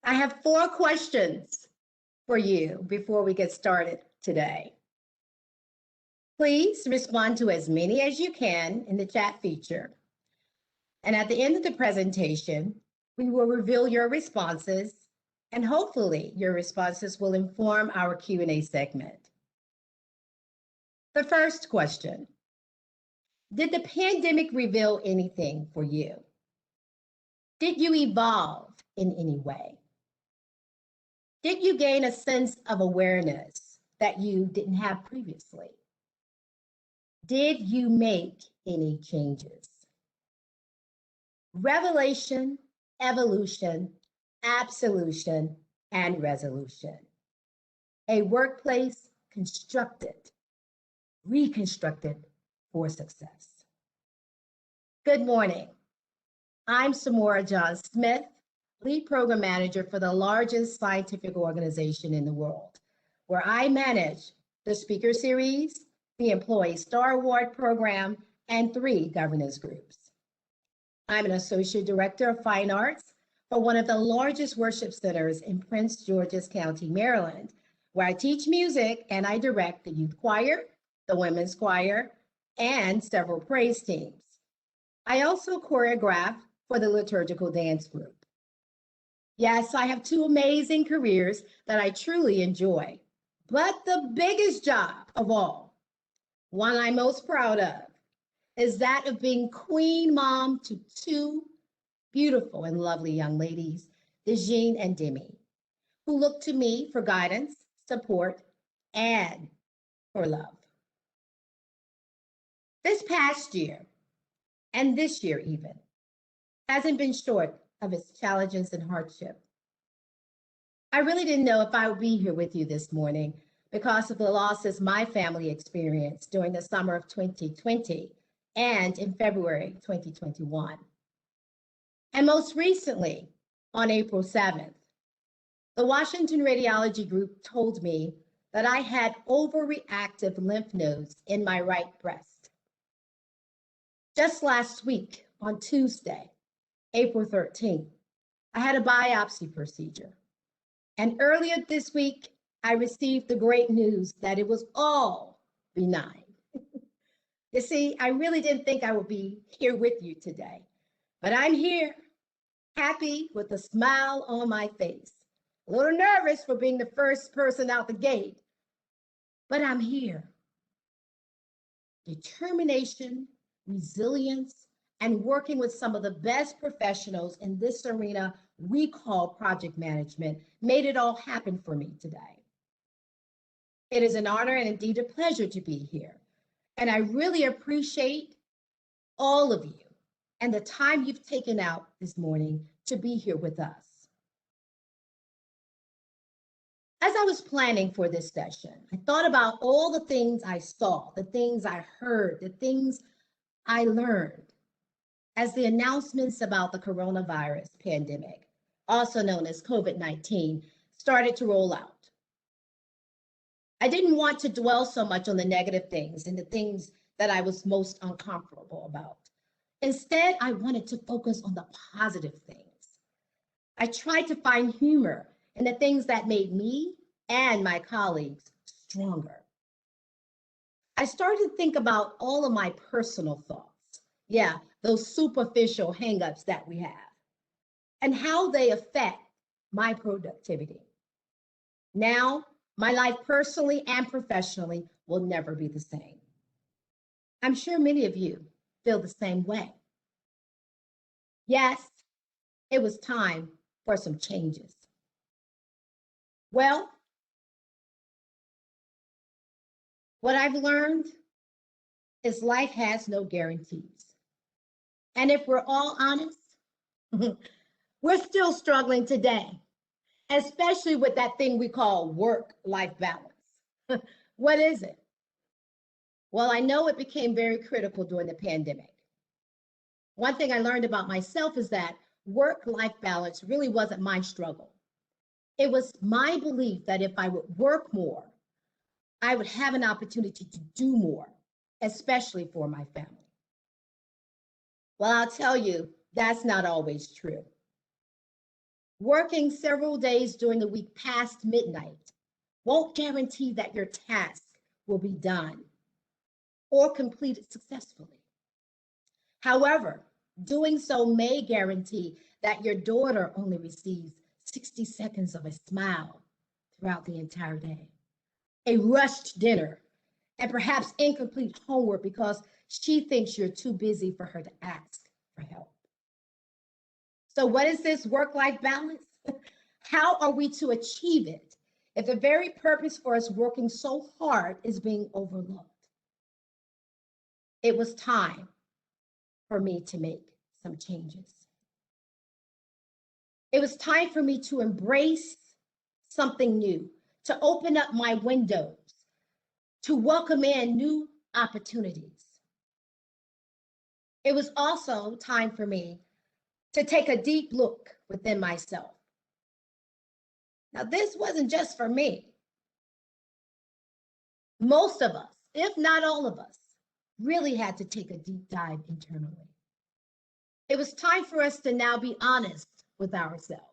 I have 4 questions for you before we get started today. Please respond to as many as you can in the chat feature. And at the end of the presentation, we will reveal your responses, and hopefully your responses will inform our Q&A segment. The first question: did the pandemic reveal anything for you? Did you evolve in any way? Did you gain a sense of awareness that you didn't have previously? Did you make any changes? Revelation, evolution, absolution, and resolution. A workplace constructed, reconstructed for success. Good morning. I'm Semora Smith, Lead Program Manager for the largest scientific organization in the world, where I manage the Speaker Series, the Employee Star Award Program, and 3 governance groups. I'm an Associate Director of Fine Arts for one of the largest worship centers in Prince George's County, Maryland, where I teach music and I direct the youth choir, the women's choir, and several praise teams. I also choreograph for the liturgical dance group. Yes, I have 2 amazing careers that I truly enjoy, but the biggest job of all, one I'm most proud of, is that of being queen mom to 2 beautiful and lovely young ladies, Dejine and Demi, who look to me for guidance, support, and for love. This past year, and this year even, hasn't been short of its challenges and hardship. I really didn't know if I would be here with you this morning because of the losses my family experienced during the summer of 2020 and in February 2021. And most recently, on April 7th, the Washington Radiology Group told me that I had overreactive lymph nodes in my right breast. Just last week, on Tuesday, April 13th, I had a biopsy procedure. And earlier this week, I received the great news that it was all benign. You see, I really didn't think I would be here with you today, but I'm here, happy with a smile on my face. A little nervous for being the first person out the gate, but I'm here. Determination, resilience, and working with some of the best professionals in this arena we call project management made it all happen for me today. It is an honor and indeed a pleasure to be here. And I really appreciate all of you and the time you've taken out this morning to be here with us. As I was planning for this session, I thought about all the things I saw, the things I heard, the things I learned as the announcements about the coronavirus pandemic, also known as COVID-19, started to roll out. I didn't want to dwell so much on the negative things and the things that I was most uncomfortable about. Instead, I wanted to focus on the positive things. I tried to find humor in the things that made me and my colleagues stronger. I started to think about all of my personal thoughts. Yeah, those superficial hangups that we have and how they affect my productivity. Now, my life personally and professionally will never be the same. I'm sure many of you feel the same way. Yes, it was time for some changes. Well, what I've learned is life has no guarantees. And if we're all honest, we're still struggling today, especially with that thing we call work-life balance. What is it? Well, I know it became very critical during the pandemic. One thing I learned about myself is that work-life balance really wasn't my struggle. It was my belief that if I would work more, I would have an opportunity to do more, especially for my family. Well, I'll tell you, that's not always true. Working several days during the week past midnight won't guarantee that your task will be done or completed successfully. However, doing so may guarantee that your daughter only receives 60 seconds of a smile throughout the entire day, a rushed dinner, and perhaps incomplete homework because she thinks you're too busy for her to ask for help. So what is this work-life balance? How are we to achieve it if the very purpose for us working so hard is being overlooked? It was time for me to make some changes. It was time for me to embrace something new, to open up my windows, to welcome in new opportunities. It was also time for me to take a deep look within myself. Now, this wasn't just for me. Most of us, if not all of us, really had to take a deep dive internally. It was time for us to now be honest with ourselves.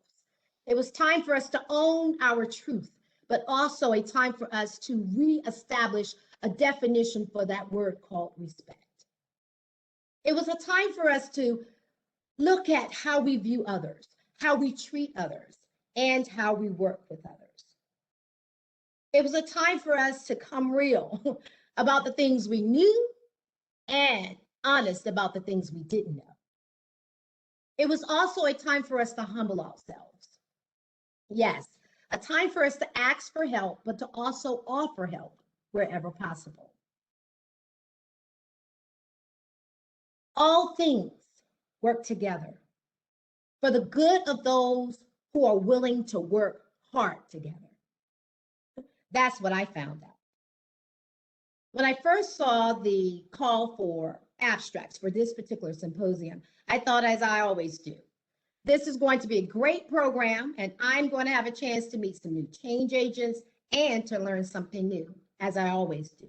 It was time for us to own our truth, but also a time for us to reestablish a definition for that word called respect. It was a time for us to look at how we view others, how we treat others, and how we work with others. It was a time for us to come real about the things we knew and honest about the things we didn't know. It was also a time for us to humble ourselves. Yes, a time for us to ask for help, but to also offer help wherever possible. All things work together for the good of those who are willing to work hard together. That's what I found out. When I first saw the call for abstracts for this particular symposium, I thought, as I always do, this is going to be a great program, and I'm going to have a chance to meet some new change agents and to learn something new, as I always do.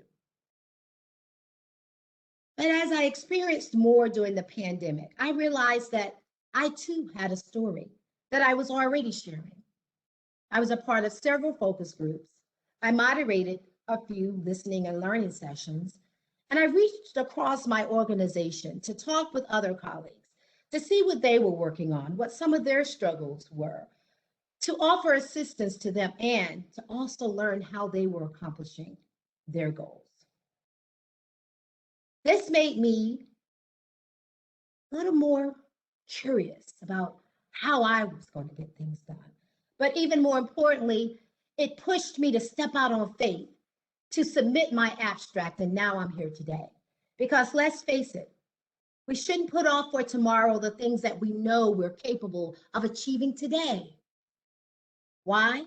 But as I experienced more during the pandemic, I realized that I too had a story that I was already sharing. I was a part of several focus groups. I moderated a few listening and learning sessions, and I reached across my organization to talk with other colleagues, to see what they were working on, what some of their struggles were, to offer assistance to them, and to also learn how they were accomplishing their goals. This made me a little more curious about how I was going to get things done. But even more importantly, it pushed me to step out on faith, to submit my abstract, and now I'm here today. Because let's face it, we shouldn't put off for tomorrow the things that we know we're capable of achieving today. Why?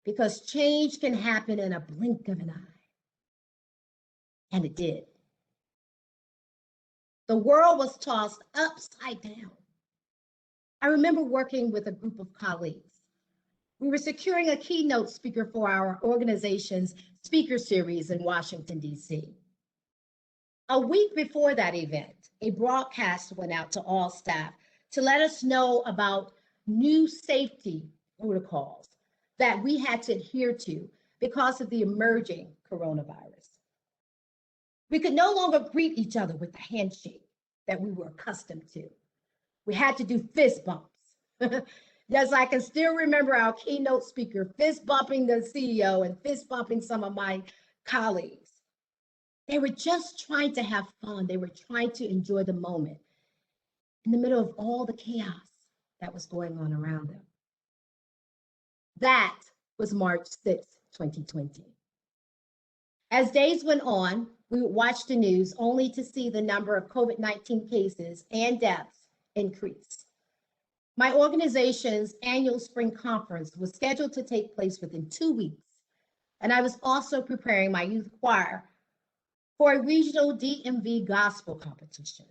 Because change can happen in a blink of an eye. And it did. The world was tossed upside down. I remember working with a group of colleagues. We were securing a keynote speaker for our organization's speaker series in Washington, D.C. A week before that event, a broadcast went out to all staff to let us know about new safety protocols that we had to adhere to because of the emerging coronavirus. We could no longer greet each other with the handshake that we were accustomed to. We had to do fist bumps. Yes, I can still remember our keynote speaker fist bumping the CEO and fist bumping some of my colleagues. They were just trying to have fun. They were trying to enjoy the moment in the middle of all the chaos that was going on around them. That was March 6, 2020. As days went on, we would watch the news only to see the number of COVID-19 cases and deaths increase. My organization's annual spring conference was scheduled to take place within 2 weeks, and I was also preparing my youth choir for a regional DMV gospel competition.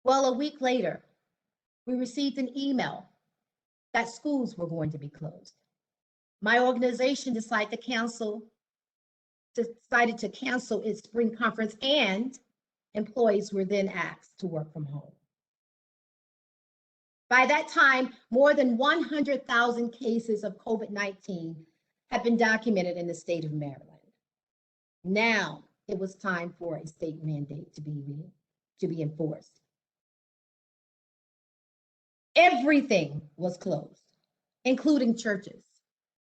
Well, a week later, we received an email that schools were going to be closed. My organization decided to cancel its spring conference, and employees were then asked to work from home. By that time, more than 100,000 cases of COVID-19 had been documented in the state of Maryland. Now it was time for a state mandate to be enforced. Everything was closed, including churches,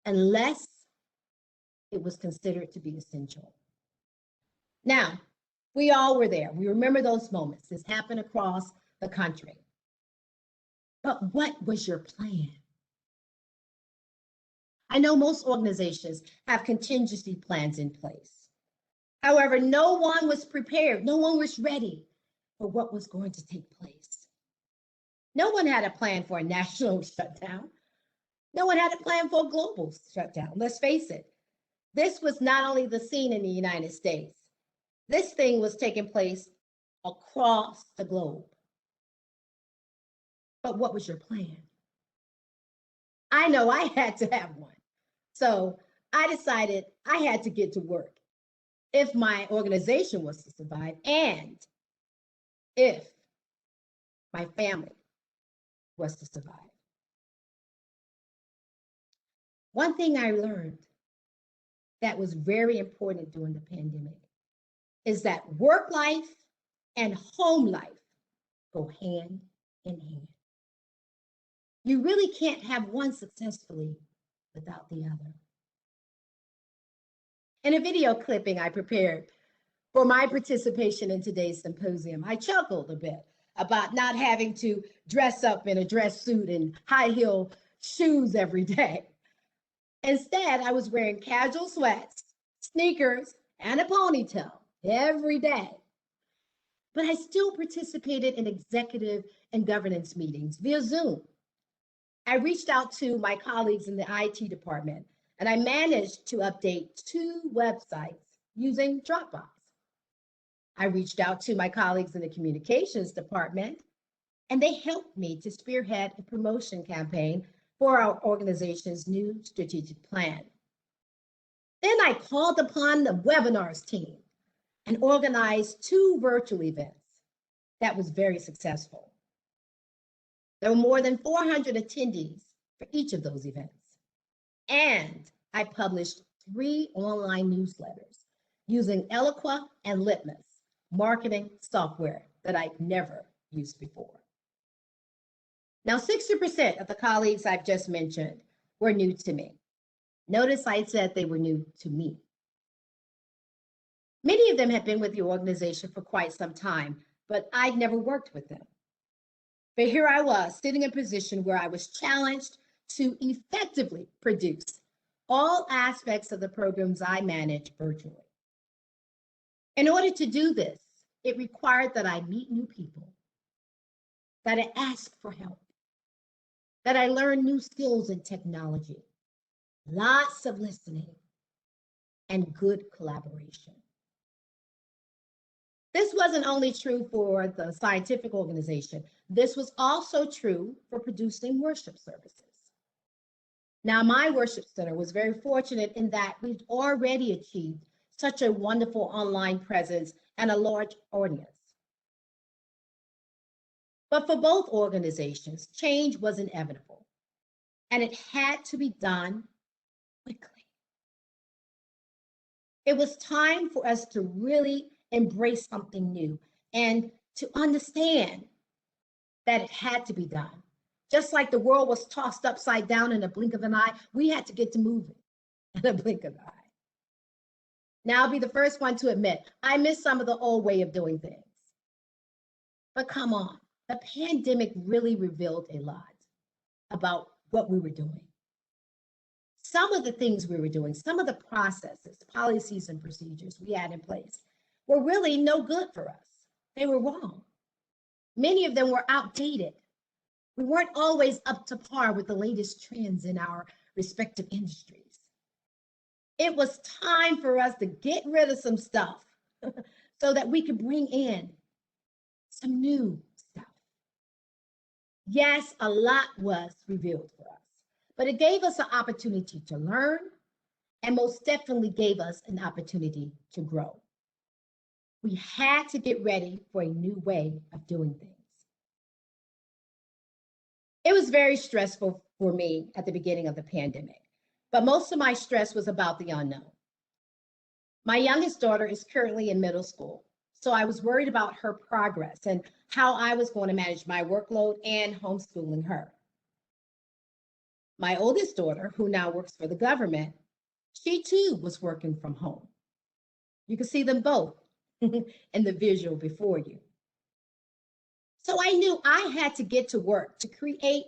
unless it was considered to be essential. Now, we all were there. We remember those moments. This happened across the country. But what was your plan? I know most organizations have contingency plans in place. However, no one was prepared. No one was ready for what was going to take place. No one had a plan for a national shutdown. No one had a plan for a global shutdown. Let's face it. This was not only the scene in the United States. This thing was taking place across the globe. But what was your plan? I know I had to have one. So I decided I had to get to work if my organization was to survive and if my family was to survive. One thing I learned that was very important during the pandemic is that work life and home life go hand in hand. You really can't have one successfully without the other. In a video clipping I prepared for my participation in today's symposium, I chuckled a bit about not having to dress up in a dress suit and high heel shoes every day. Instead, I was wearing casual sweats, sneakers, and a ponytail every day. But I still participated in executive and governance meetings via Zoom. I reached out to my colleagues in the IT department, and I managed to update 2 websites using Dropbox. I reached out to my colleagues in the communications department, and they helped me to spearhead a promotion campaign for our organization's new strategic plan. Then I called upon the webinars team and organized 2 virtual events that was very successful. There were more than 400 attendees for each of those events. And I published 3 online newsletters using Eloqua and Litmus marketing software that I'd never used before. Now, 60% of the colleagues I've just mentioned were new to me. Notice I said they were new to me. Many of them had been with the organization for quite some time, but I'd never worked with them. But here I was, sitting in a position where I was challenged to effectively produce all aspects of the programs I manage virtually. In order to do this, it required that I meet new people, that I ask for help, that I learn new skills in technology, lots of listening, and good collaboration. This wasn't only true for the scientific organization, this was also true for producing worship services. Now, my worship center was very fortunate in that we'd already achieved such a wonderful online presence and a large audience. But for both organizations, change was inevitable, and it had to be done quickly. It was time for us to really embrace something new and to understand that it had to be done. Just like the world was tossed upside down in a blink of an eye, we had to get to moving in a blink of an eye. Now, I'll be the first one to admit, I miss some of the old way of doing things. But come on, the pandemic really revealed a lot about what we were doing. Some of the things we were doing, some of the processes, policies, and procedures we had in place were really no good for us. They were wrong. Many of them were outdated. We weren't always up to par with the latest trends in our respective industries. It was time for us to get rid of some stuff so that we could bring in some new stuff. Yes, a lot was revealed for us, but it gave us an opportunity to learn and most definitely gave us an opportunity to grow. We had to get ready for a new way of doing things. It was very stressful for me at the beginning of the pandemic, but most of my stress was about the unknown. My youngest daughter is currently in middle school, so I was worried about her progress and how I was going to manage my workload and homeschooling her. My oldest daughter, who now works for the government, she too was working from home. You can see them both in the visual before you. So I knew I had to get to work to create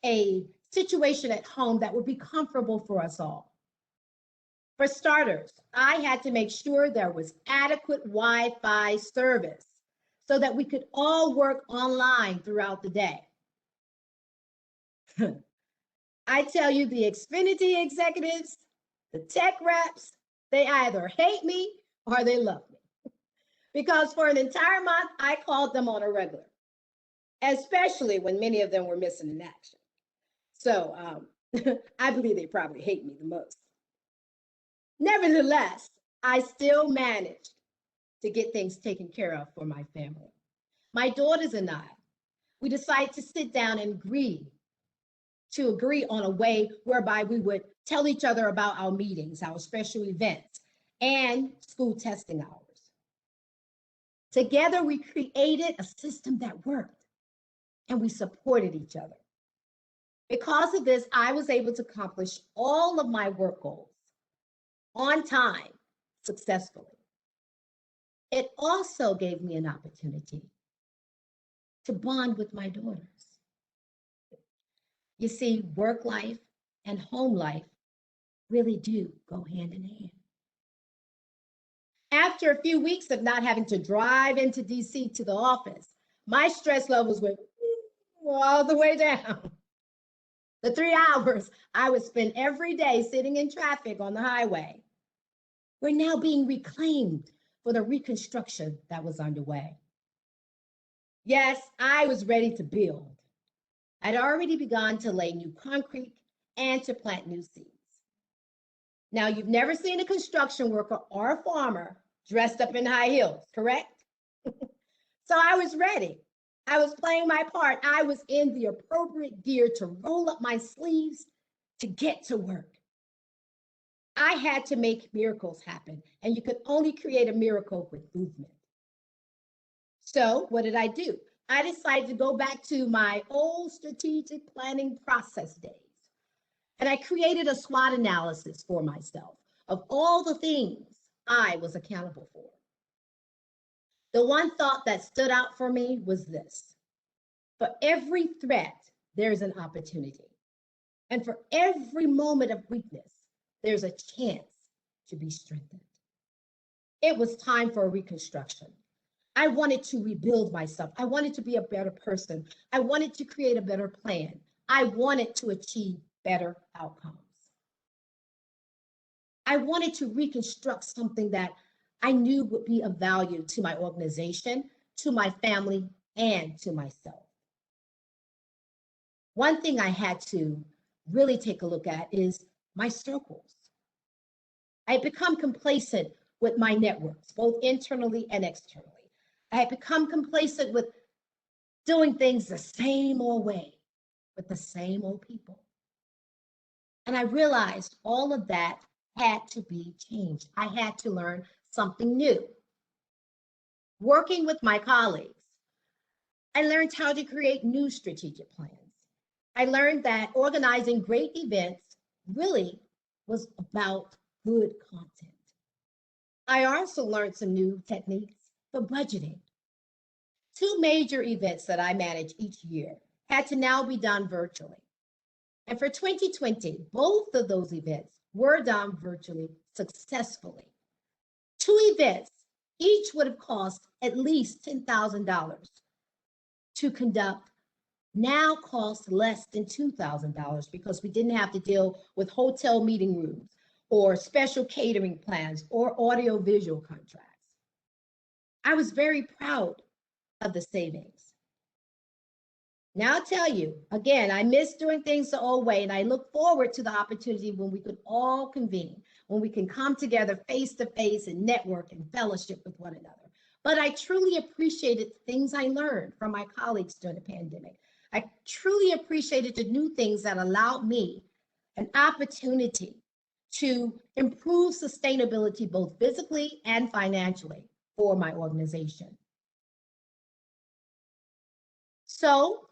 a situation at home that would be comfortable for us all. For starters, I had to make sure there was adequate Wi-Fi service so that we could all work online throughout the day. I tell you, the Xfinity executives, the tech reps, they either hate me or they love me. Because for an entire month, I called them on a regular, especially when many of them were missing in action. So I believe they probably hate me the most. Nevertheless, I still managed to get things taken care of for my family. My daughters and I, we decided to sit down and agree on a way whereby we would tell each other about our meetings, our special events, and school testing hours. Together, we created a system that worked, and we supported each other. Because of this, I was able to accomplish all of my work goals on time, successfully. It also gave me an opportunity to bond with my daughters. You see, work life and home life really do go hand in hand. After a few weeks of not having to drive into DC to the office, my stress levels went all the way down. The 3 hours I would spend every day sitting in traffic on the highway were now being reclaimed for the reconstruction that was underway. Yes, I was ready to build. I'd already begun to lay new concrete and to plant new seeds. Now, you've never seen a construction worker or a farmer dressed up in high heels, correct? So I was ready. I was playing my part. I was in the appropriate gear to roll up my sleeves to get to work. I had to make miracles happen, and you could only create a miracle with movement. So what did I do? I decided to go back to my old strategic planning process days. And I created a SWOT analysis for myself of all the things I was accountable for. The one thought that stood out for me was this: for every threat, there's an opportunity. And for every moment of weakness, there's a chance to be strengthened. It was time for a reconstruction. I wanted to rebuild myself. I wanted to be a better person. I wanted to create a better plan. I wanted to achieve better outcomes. I wanted to reconstruct something that I knew would be of value to my organization, to my family, and to myself. One thing I had to really take a look at is my circles. I had become complacent with my networks, both internally and externally. I had become complacent with doing things the same old way with the same old people. And I realized all of that had to be changed. I had to learn something new. Working with my colleagues, I learned how to create new strategic plans. I learned that organizing great events really was about good content. I also learned some new techniques for budgeting. 2 major events that I manage each year had to now be done virtually. And for 2020, both of those events were done virtually successfully. 2 events, each would have cost at least $10,000 to conduct, now cost less than $2,000 because we didn't have to deal with hotel meeting rooms or special catering plans or audio-visual contracts. I was very proud of the savings. Now I'll tell you, again, I miss doing things the old way, and I look forward to the opportunity when we could all convene, when we can come together face to face and network and fellowship with one another. But I truly appreciated the things I learned from my colleagues during the pandemic. I truly appreciated the new things that allowed me an opportunity to improve sustainability both physically and financially for my organization. So,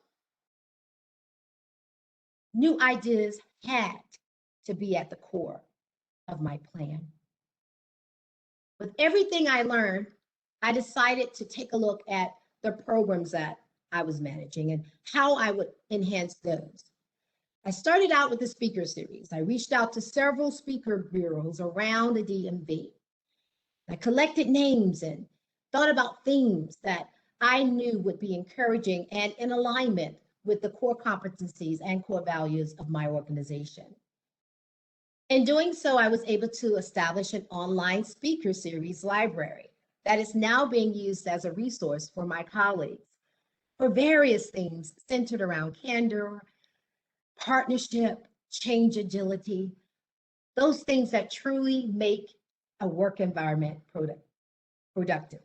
new ideas had to be at the core of my plan. With everything I learned, I decided to take a look at the programs that I was managing and how I would enhance those. I started out with the speaker series. I reached out to several speaker bureaus around the DMV. I collected names and thought about themes that I knew would be encouraging and in alignment with the core competencies and core values of my organization. In doing so, I was able to establish an online speaker series library that is now being used as a resource for my colleagues for various themes centered around candor, partnership, change agility, those things that truly make a work environment productive.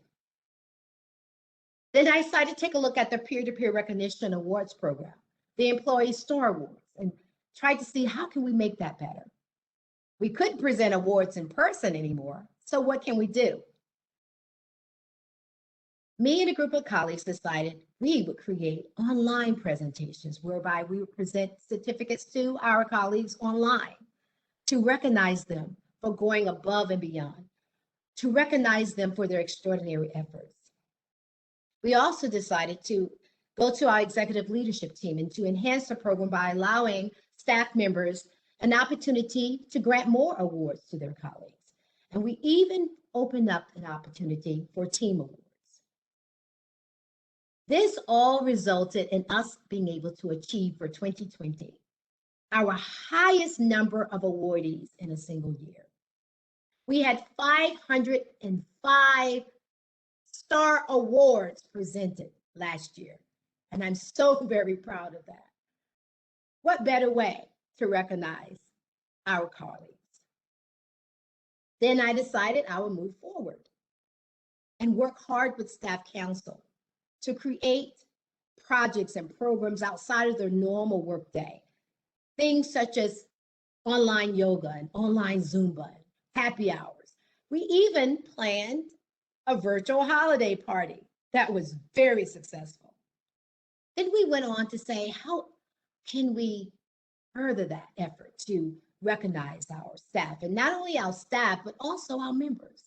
Then I decided to take a look at the peer-to-peer recognition awards program, the Employee Star Awards, and tried to see how can we make that better. We couldn't present awards in person anymore, so what can we do? Me and a group of colleagues decided we would create online presentations whereby we would present certificates to our colleagues online to recognize them for going above and beyond, to recognize them for their extraordinary efforts. We also decided to go to our executive leadership team and to enhance the program by allowing staff members an opportunity to grant more awards to their colleagues. And we even opened up an opportunity for team awards. This all resulted in us being able to achieve for 2020 our highest number of awardees in a single year. We had 505 star awards presented last year, and I'm so very proud of that. What better way to recognize our colleagues? Then I decided I would move forward and work hard with staff council to create projects and programs outside of their normal workday. Things such as online yoga and online Zumba, and happy hours. We even planned a virtual holiday party that was very successful. Then we went on to say, how can we further that effort to recognize our staff, and not only our staff, but also our members?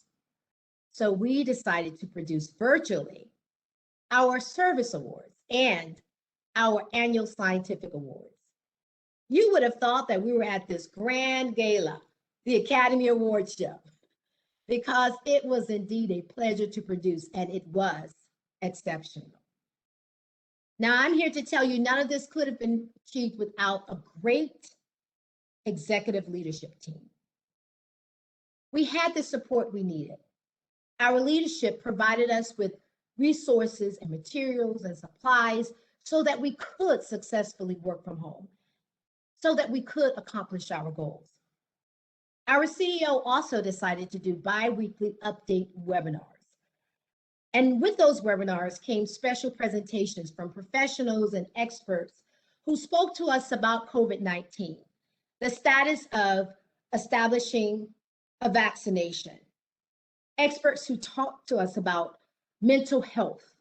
So we decided to produce virtually our service awards and our annual scientific awards. You would have thought that we were at this grand gala, the Academy Awards show, because it was indeed a pleasure to produce, and it was exceptional. Now, I'm here to tell you none of this could have been achieved without a great executive leadership team. We had the support we needed. Our leadership provided us with resources and materials and supplies so that we could successfully work from home, so that we could accomplish our goals. Our CEO also decided to do bi-weekly update webinars. And with those webinars came special presentations from professionals and experts who spoke to us about COVID-19, the status of establishing a vaccination, experts who talked to us about mental health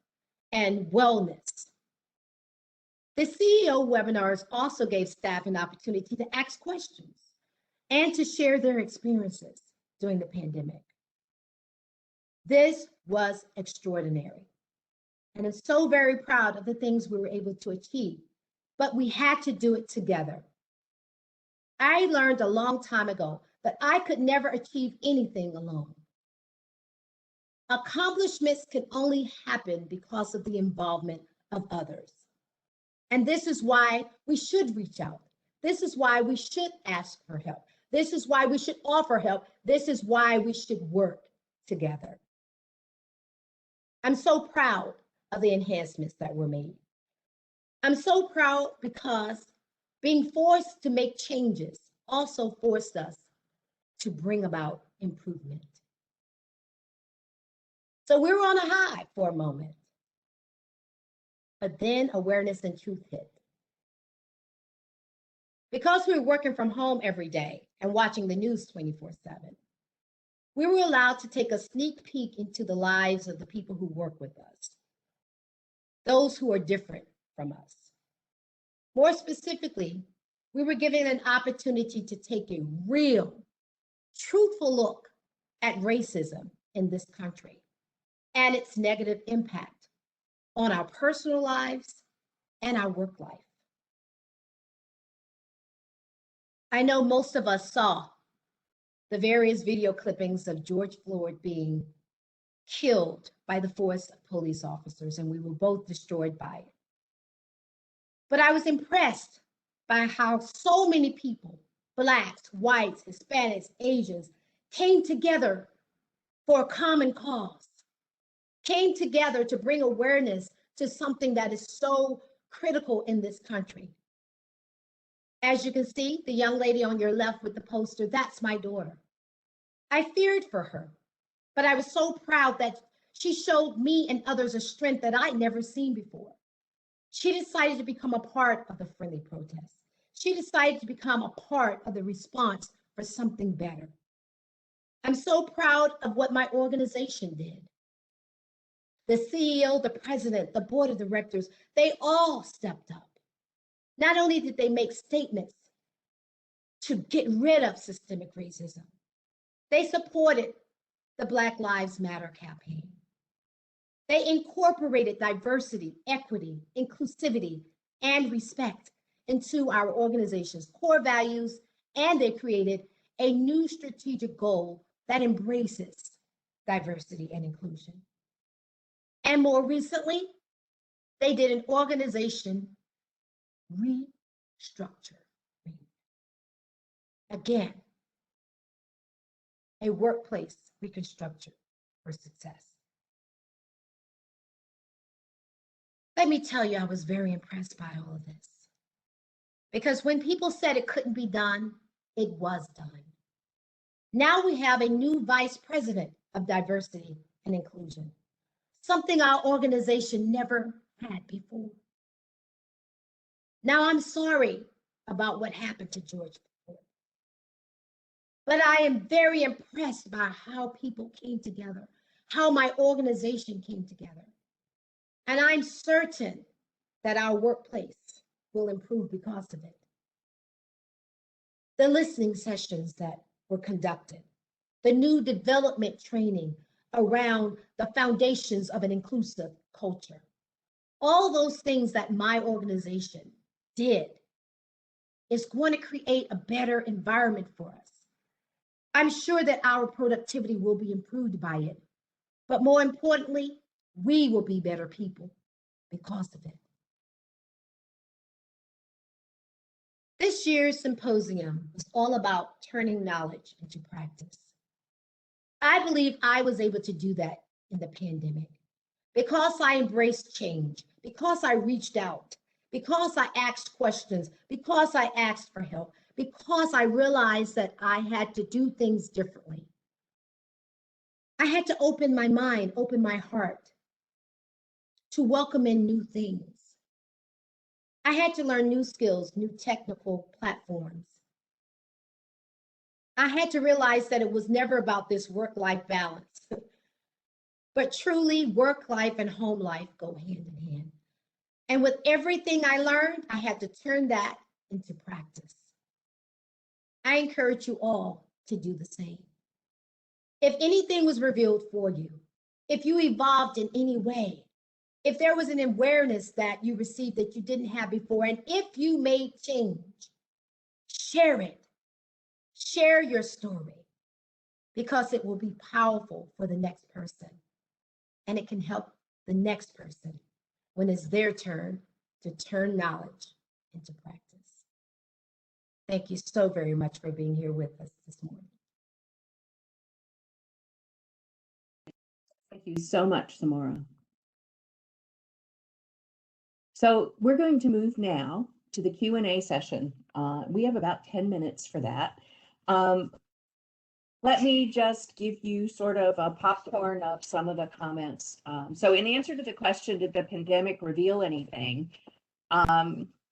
and wellness. The CEO webinars also gave staff an opportunity to ask questions and to share their experiences during the pandemic. This was extraordinary. And I'm so very proud of the things we were able to achieve, but we had to do it together. I learned a long time ago that I could never achieve anything alone. Accomplishments can only happen because of the involvement of others. And this is why we should reach out. This is why we should ask for help. This is why we should offer help. This is why we should work together. I'm so proud of the enhancements that were made. I'm so proud because being forced to make changes also forced us to bring about improvement. So we were on a high for a moment, but then awareness and truth hit. Because we were working from home every day and watching the news 24/7, we were allowed to take a sneak peek into the lives of the people who work with us, those who are different from us. More specifically, we were given an opportunity to take a real, truthful look at racism in this country and its negative impact on our personal lives and our work life. I know most of us saw the various video clippings of George Floyd being killed by the force of police officers, and we were both destroyed by it. But I was impressed by how so many people, Blacks, whites, Hispanics, Asians, came together for a common cause, came together to bring awareness to something that is so critical in this country. As you can see, the young lady on your left with the poster, that's my daughter. I feared for her, but I was so proud that she showed me and others a strength that I'd never seen before. She decided to become a part of the friendly protest. She decided to become a part of the response for something better. I'm so proud of what my organization did. The CEO, the president, the board of directors, they all stepped up. Not only did they make statements to get rid of systemic racism, they supported the Black Lives Matter campaign. They incorporated diversity, equity, inclusivity, and respect into our organization's core values, and they created a new strategic goal that embraces diversity and inclusion. And more recently, they did an organization restructure. Again, a workplace reconstruction for success. Let me tell you, I was very impressed by all of this. Because when people said it couldn't be done, it was done. Now we have a new vice president of diversity and inclusion, something our organization never had before. Now I'm sorry about what happened to George Floyd, but I am very impressed by how people came together, how my organization came together. And I'm certain that our workplace will improve because of it. The listening sessions that were conducted, the new development training around the foundations of an inclusive culture, all those things that my organization did is going to create a better environment for us. I'm sure that our productivity will be improved by it, but more importantly, we will be better people because of it. This year's symposium was all about turning knowledge into practice. I believe I was able to do that in the pandemic because I embraced change, because I reached out, because I asked questions, because I asked for help, because I realized that I had to do things differently. I had to open my mind, open my heart to welcome in new things. I had to learn new skills, new technical platforms. I had to realize that it was never about this work-life balance, but truly work life and home life go hand in hand. And with everything I learned, I had to turn that into practice. I encourage you all to do the same. If anything was revealed for you, if you evolved in any way, if there was an awareness that you received that you didn't have before, and if you made change, share it. Share your story because it will be powerful for the next person. And it can help the next person when it's their turn to turn knowledge into practice. Thank you so very much for being here with us this morning. Thank you so much, Semora. So we're going to move now to the Q&A session. We have about 10 minutes for that. Let me just give you sort of a popcorn of some of the comments. So in answer to the question, did the pandemic reveal anything?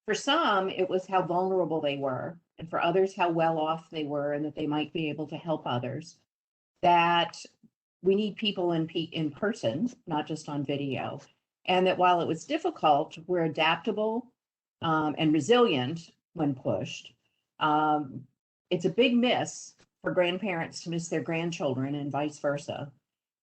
For some, it was how vulnerable they were, and for others, how well off they were, and that they might be able to help others. That we need people in person, not just on video. And that while it was difficult, we're adaptable and resilient when pushed. It's a big miss for grandparents to miss their grandchildren and vice versa.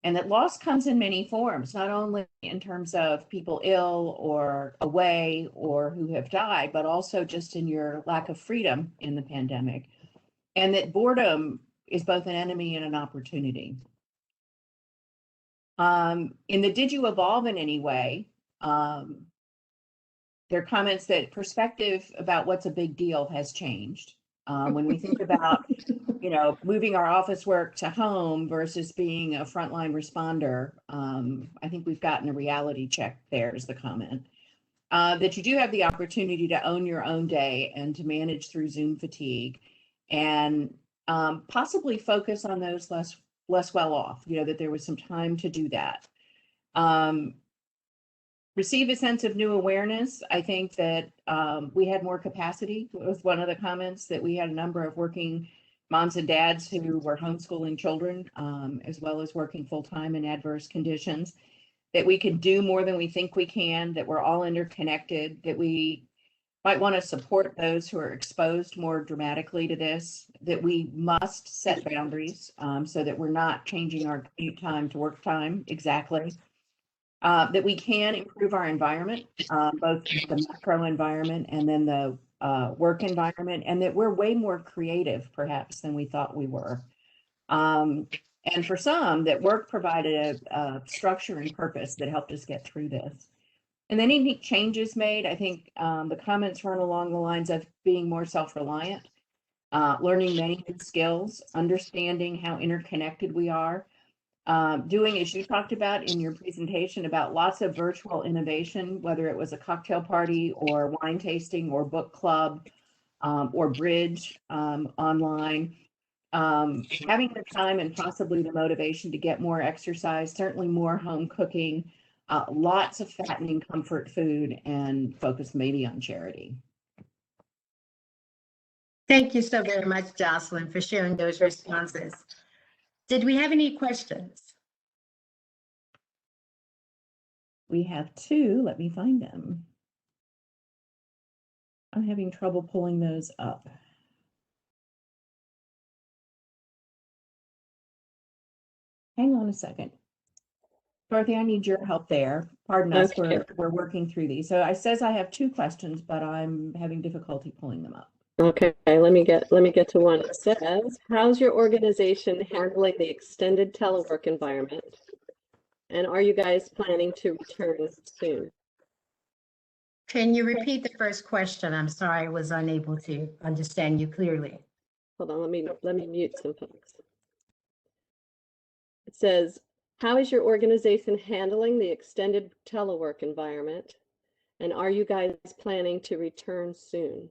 And that loss comes in many forms, not only in terms of people ill or away or who have died, but also just in your lack of freedom in the pandemic. And that boredom is both an enemy and an opportunity. In the Did You Evolve in Any Way? There are comments that perspective about what's a big deal has changed. When we think about, moving our office work to home versus being a frontline responder, I think we've gotten a reality check there is the comment. That you do have the opportunity to own your own day and to manage through Zoom fatigue and possibly focus on those less well off, that there was some time to do that. Receive a sense of new awareness. I think that we had more capacity was one of the comments, that we had a number of working moms and dads who were homeschooling children, as well as working full-time in adverse conditions, that we can do more than we think we can, that we're all interconnected, that we might want to support those who are exposed more dramatically to this, that we must set boundaries so that we're not changing our commute time to work time exactly. That we can improve our environment, both the macro environment and then the work environment, and that we're way more creative perhaps than we thought we were. And for some, that work provided a structure and purpose that helped us get through this. And then any changes made, I think the comments run along the lines of being more self-reliant, learning many new skills, understanding how interconnected we are, doing, as you talked about in your presentation, about lots of virtual innovation, whether it was a cocktail party or wine tasting or book club or bridge online. Having the time and possibly the motivation to get more exercise, certainly more home cooking, lots of fattening comfort food, and focus maybe on charity. Thank you so very much, Jocelyn, for sharing those responses. Did we have any questions? We have two. Let me find them. I'm having trouble pulling those up. Hang on a second. Dorothy, I need your help there. Pardon us, Okay. we're working through these. So it says I have two questions, but I'm having difficulty pulling them up. Okay, let me get to one. It says, how's your organization handling the extended telework environment? And are you guys planning to return soon? Can you repeat the first question? I'm sorry, I was unable to understand you clearly. Hold on, let me mute some folks. It says, how is your organization handling the extended telework environment? And are you guys planning to return soon?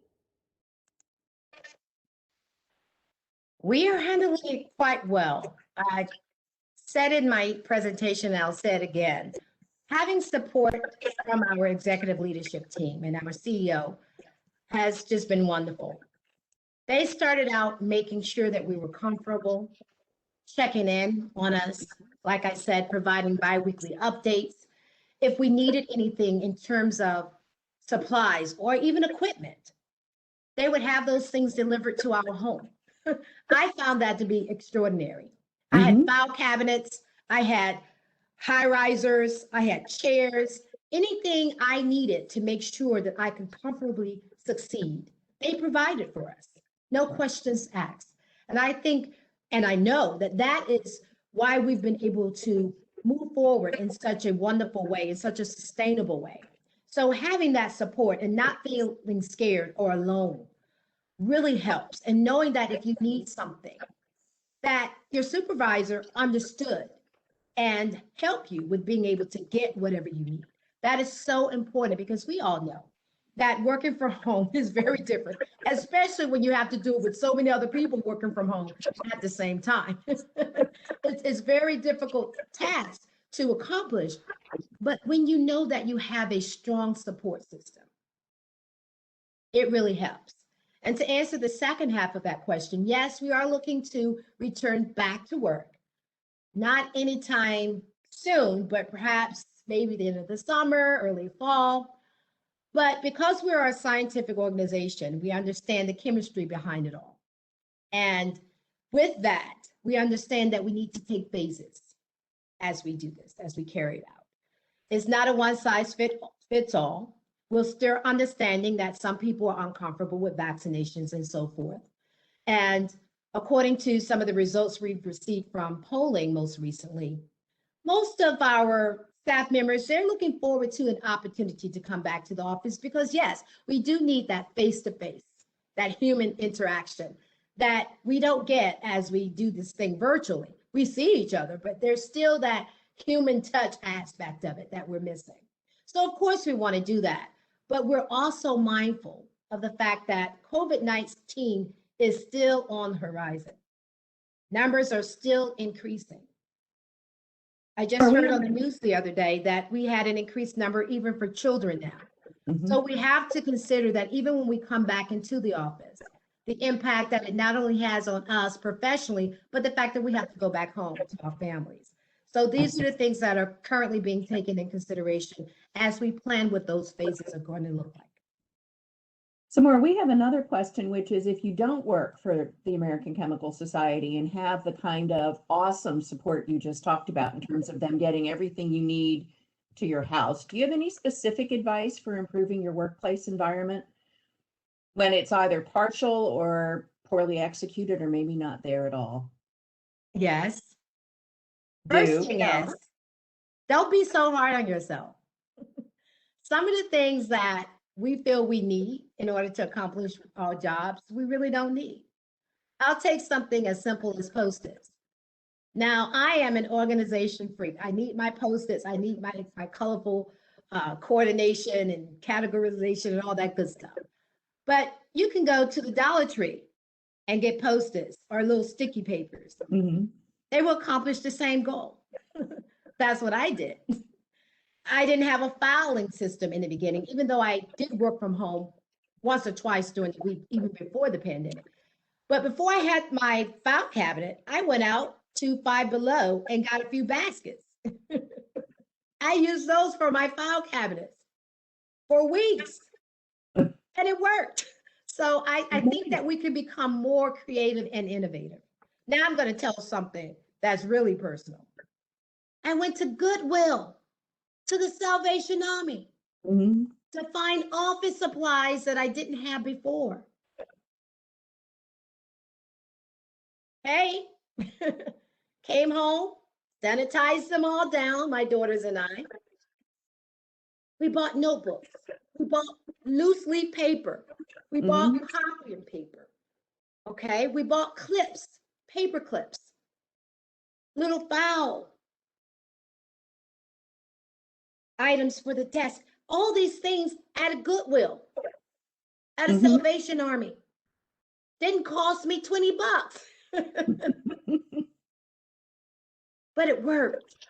We are handling it quite well. I said in my presentation, and I'll say it again, having support from our executive leadership team and our CEO has just been wonderful. They started out making sure that we were comfortable, checking in on us, like I said, providing biweekly updates. If we needed anything in terms of supplies or even equipment, they would have those things delivered to our home. I found that to be extraordinary. I had file cabinets, I had high risers, I had chairs, anything I needed to make sure that I could comfortably succeed. They provided for us, no questions asked. And I think, and I know that that is why we've been able to move forward in such a wonderful way, in such a sustainable way. So having that support and not feeling scared or alone really helps. And knowing that if you need something, that your supervisor understood and help you with being able to get whatever you need. That is so important because we all know that working from home is very different, especially when you have to do it with so many other people working from home at the same time. It's very difficult task to accomplish, but when you know that you have a strong support system, it really helps. And to answer the second half of that question, yes, we are looking to return back to work. Not anytime soon, but perhaps maybe the end of the summer, early fall. But because we're a scientific organization, we understand the chemistry behind it all. And with that, we understand that we need to take phases as we do this, as we carry it out. It's not a one size fits all. We're still understanding that some people are uncomfortable with vaccinations and so forth. And according to some of the results we've received from polling most recently, most of our staff members, they're looking forward to an opportunity to come back to the office because yes, we do need that face-to-face, that human interaction that we don't get as we do this thing virtually. We see each other, but there's still that human touch aspect of it that we're missing. So of course we want to do that, but we're also mindful of the fact that COVID-19 is still on the horizon. Numbers are still increasing. I just heard on the news the other day that we had an increased number even for children now. So we have to consider that even when we come back into the office, the impact that it not only has on us professionally, but the fact that we have to go back home to our families. So these are the things that are currently being taken in consideration as we plan what those phases are going to look like. Semora, we have another question, which is if you don't work for the American Chemical Society and have the kind of awesome support you just talked about in terms of them getting everything you need to your house, do you have any specific advice for improving your workplace environment when it's either partial or poorly executed or maybe not there at all? Yes. First thing is, don't be so hard on yourself. Some of the things that we feel we need in order to accomplish our jobs, we really don't need. I'll take something as simple as Post-its. Now, I am an organization freak. I need my Post-its. I need my colorful coordination and categorization and all that good stuff. But you can go to the Dollar Tree and get Post-its or little sticky papers. They will accomplish the same goal. That's what I did. I didn't have a filing system in the beginning, even though I did work from home once or twice during the week, even before the pandemic. But before I had my file cabinet, I went out to Five Below and got a few baskets. I used those for my file cabinets for weeks, and it worked. So I think that we can become more creative and innovative. Now I'm going to tell something that's really personal. I went to Goodwill, to the Salvation Army, to find office supplies that I didn't have before. Hey, came home, sanitized them all down, my daughters and I. We bought notebooks. We bought loose leaf paper. We bought copying paper. Okay, we bought clips, paper clips, little file items for the desk, all these things at a Goodwill, at a Salvation Army. Didn't cost me 20 bucks, but it worked.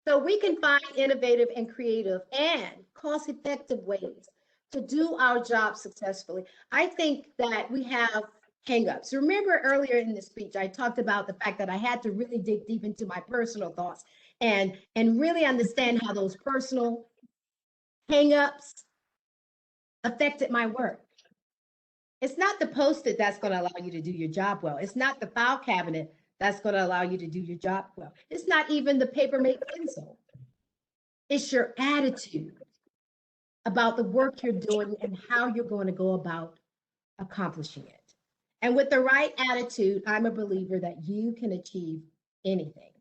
So we can find innovative and creative and cost-effective ways to do our job successfully. I think that we have hang-ups. Remember earlier in the speech, I talked about the fact that I had to really dig deep into my personal thoughts and really understand how those personal hang-ups affected my work. It's not the Post-it that's going to allow you to do your job well. It's not the file cabinet that's going to allow you to do your job well. It's not even the paper-made pencil. It's your attitude about the work you're doing and how you're going to go about accomplishing it. And with the right attitude, I'm a believer that you can achieve anything.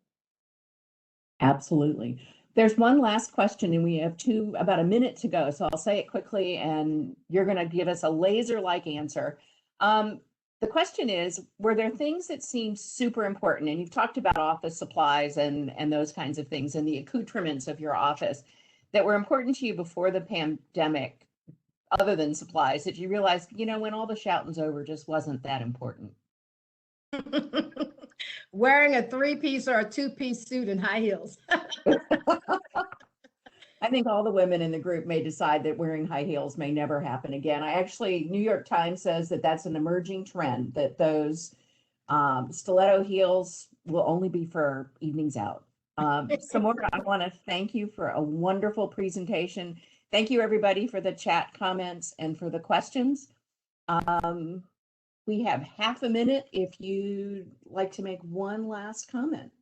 Absolutely. There's one last question, and we have about a minute to go. So I'll say it quickly, and you're going to give us a laser-like answer. The question is, were there things that seemed super important? And you've talked about office supplies and those kinds of things and the accoutrements of your office that were important to you before the pandemic, other than supplies, that you realized, you know, when all the shouting's over, just wasn't that important? Wearing a 3-piece or a 2-piece suit and high heels. I think all the women in the group may decide that wearing high heels may never happen again. New York Times says that that's an emerging trend, that those stiletto heels will only be for evenings out. Semora, I want to thank you for a wonderful presentation. Thank you, everybody, for the chat comments and for the questions. We have half a minute if you'd like to make one last comment.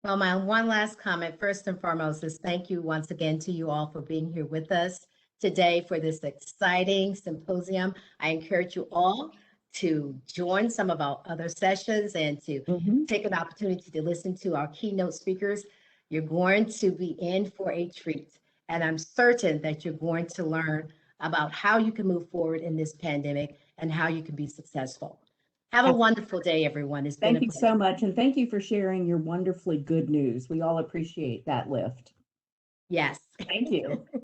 Well, my one last comment, first and foremost, is thank you once again to you all for being here with us today for this exciting symposium. I encourage you all to join some of our other sessions and to take an opportunity to listen to our keynote speakers. You're going to be in for a treat, and I'm certain that you're going to learn about how you can move forward in this pandemic and how you can be successful. Have a wonderful day, everyone. It's been a Thank you so much, and thank you for sharing your wonderfully good news. We all appreciate that lift. Yes. Thank you.